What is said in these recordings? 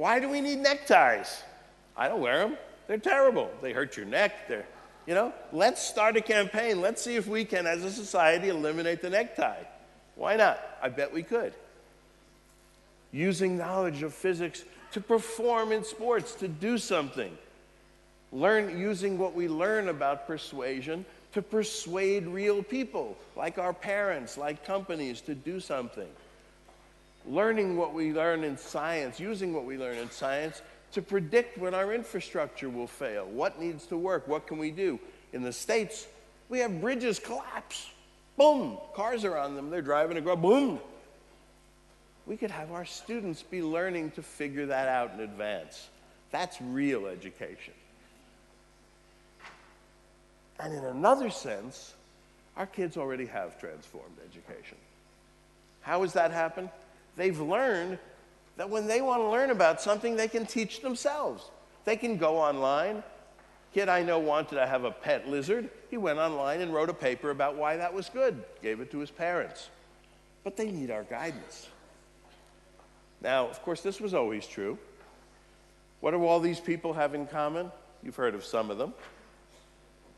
Why do we need neckties? I don't wear them. They're terrible. They hurt your neck. Let's start a campaign. Let's see if we can, as a society, eliminate the necktie. Why not? I bet we could. Using knowledge of physics to perform in sports, to do something. Using what we learn about persuasion to persuade real people, like our parents, like companies, to do something. Learning what we learn in science, using what we learn in science to predict when our infrastructure will fail. What needs to work? What can we do? In the States, we have bridges collapse. Boom! Cars are on them. They're driving to go, boom! We could have our students be learning to figure that out in advance. That's real education. And in another sense, our kids already have transformed education. How has that happened? They've learned that when they want to learn about something, they can teach themselves. They can go online. Kid I know wanted to have a pet lizard. He went online and wrote a paper about why that was good, gave it to his parents. But they need our guidance. Now, of course, this was always true. What do all these people have in common? You've heard of some of them.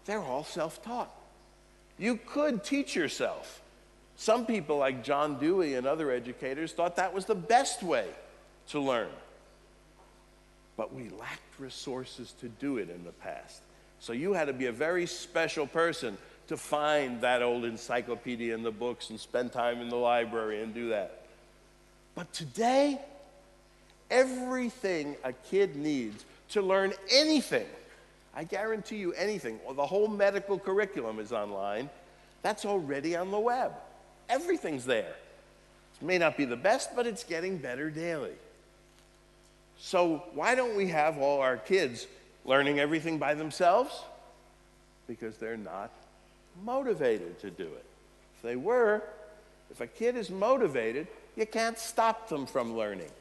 They're all self-taught. You could teach yourself. Some people like John Dewey and other educators thought that was the best way to learn. But we lacked resources to do it in the past. So you had to be a very special person to find that old encyclopedia and the books and spend time in the library and do that. But today, everything a kid needs to learn anything, I guarantee you anything, or the whole medical curriculum is online, that's already on the web. Everything's there. It may not be the best, but it's getting better daily. So why don't we have all our kids learning everything by themselves? Because they're not motivated to do it. If they were, if a kid is motivated, you can't stop them from learning.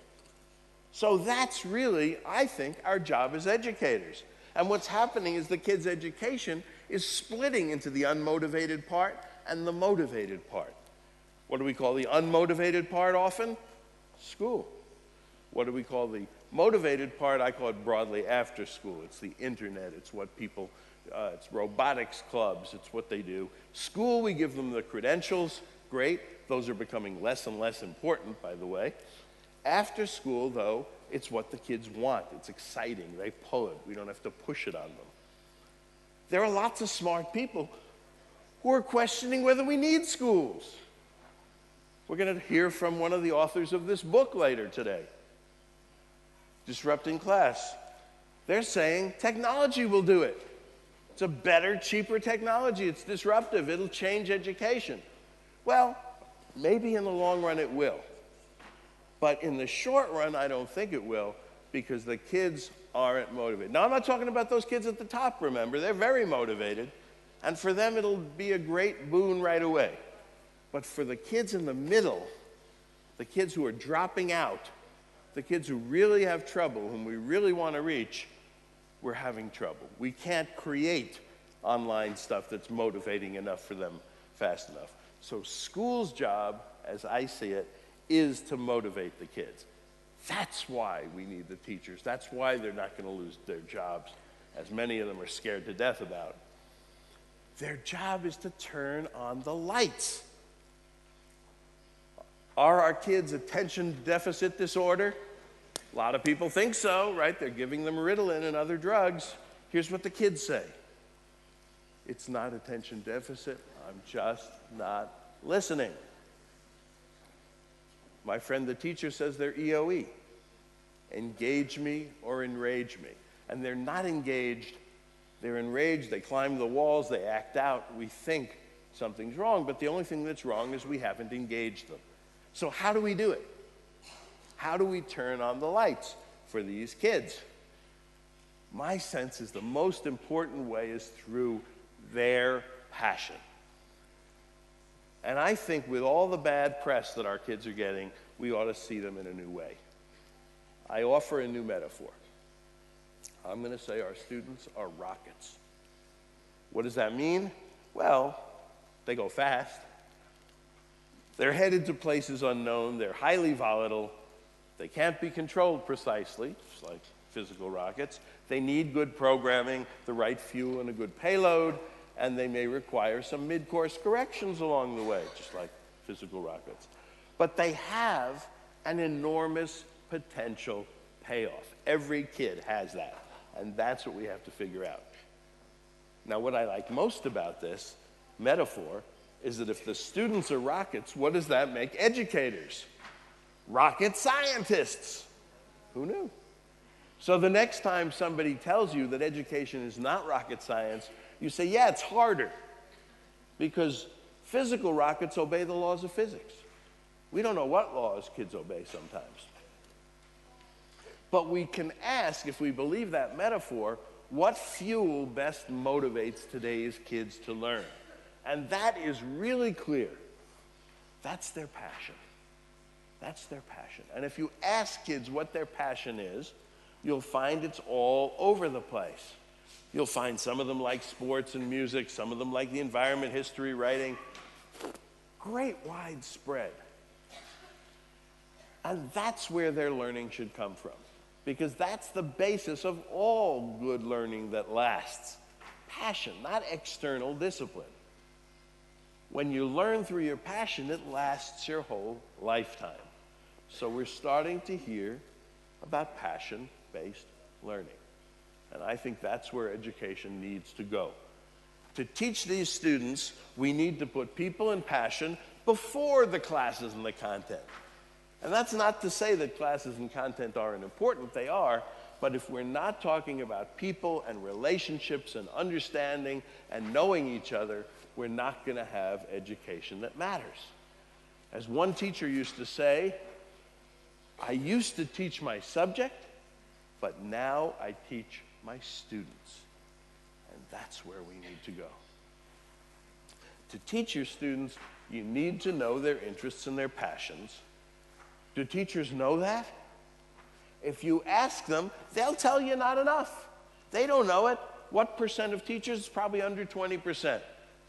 So that's really, I think, our job as educators. And what's happening is the kids' education is splitting into the unmotivated part and the motivated part. What do we call the unmotivated part often? School. What do we call the motivated part? I call it broadly after school. It's the internet. It's what people, it's robotics clubs. It's what they do. School, we give them the credentials. Great. Those are becoming less and less important, by the way. After school, though, it's what the kids want. It's exciting. They pull it. We don't have to push it on them. There are lots of smart people who are questioning whether we need schools. We're going to hear from one of the authors of this book later today, Disrupting Class. They're saying technology will do it. It's a better, cheaper technology. It's disruptive. It'll change education. Well, maybe in the long run it will. But in the short run, I don't think it will, because the kids aren't motivated. Now, I'm not talking about those kids at the top, remember. They're very motivated. And for them, it'll be a great boon right away. But for the kids in the middle, the kids who are dropping out, the kids who really have trouble, whom we really want to reach, we're having trouble. We can't create online stuff that's motivating enough for them fast enough. So school's job, as I see it, is to motivate the kids. That's why we need the teachers. That's why they're not going to lose their jobs, as many of them are scared to death about. Their job is to turn on the lights. Are our kids attention deficit disorder? A lot of people think so, right? They're giving them Ritalin and other drugs. Here's what the kids say. It's not attention deficit. I'm just not listening. My friend the teacher says they're EOE. Engage me or enrage me. And they're not engaged. They're enraged. They climb the walls. They act out. We think something's wrong, but the only thing that's wrong is we haven't engaged them. So how do we do it? How do we turn on the lights for these kids? My sense is the most important way is through their passion. And I think with all the bad press that our kids are getting, we ought to see them in a new way. I offer a new metaphor. I'm going to say our students are rockets. What does that mean? Well, they go fast. They're headed to places unknown. They're highly volatile. They can't be controlled precisely, just like physical rockets. They need good programming, the right fuel and a good payload, and they may require some mid-course corrections along the way, just like physical rockets. But they have an enormous potential payoff. Every kid has that, and that's what we have to figure out. Now, what I like most about this metaphor is that if the students are rockets, what does that make educators? Rocket scientists. Who knew? So the next time somebody tells you that education is not rocket science, you say, yeah, it's harder, because physical rockets obey the laws of physics. We don't know what laws kids obey sometimes. But we can ask, if we believe that metaphor, what fuel best motivates today's kids to learn? And that is really clear. That's their passion. That's their passion. And if you ask kids what their passion is, you'll find it's all over the place. You'll find some of them like sports and music, some of them like the environment, history, writing. Great widespread. And that's where their learning should come from, because that's the basis of all good learning that lasts. Passion, not external discipline. When you learn through your passion, it lasts your whole lifetime. So we're starting to hear about passion-based learning. And I think that's where education needs to go. To teach these students, we need to put people and passion before the classes and the content. And that's not to say that classes and content aren't important, they are, but if we're not talking about people and relationships and understanding and knowing each other, we're not going to have education that matters. As one teacher used to say, I used to teach my subject, but now I teach my students. And that's where we need to go. To teach your students, you need to know their interests and their passions. Do teachers know that? If you ask them, they'll tell you not enough. They don't know it. What percent of teachers? It's probably under 20%.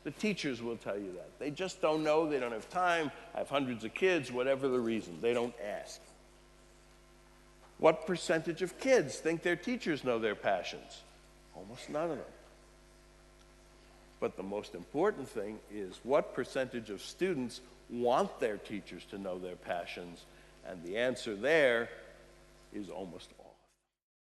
The teachers will tell you that. They just don't know, they don't have time, I have hundreds of kids, whatever the reason, they don't ask. What percentage of kids think their teachers know their passions? Almost none of them. But the most important thing is, what percentage of students want their teachers to know their passions? And the answer there is almost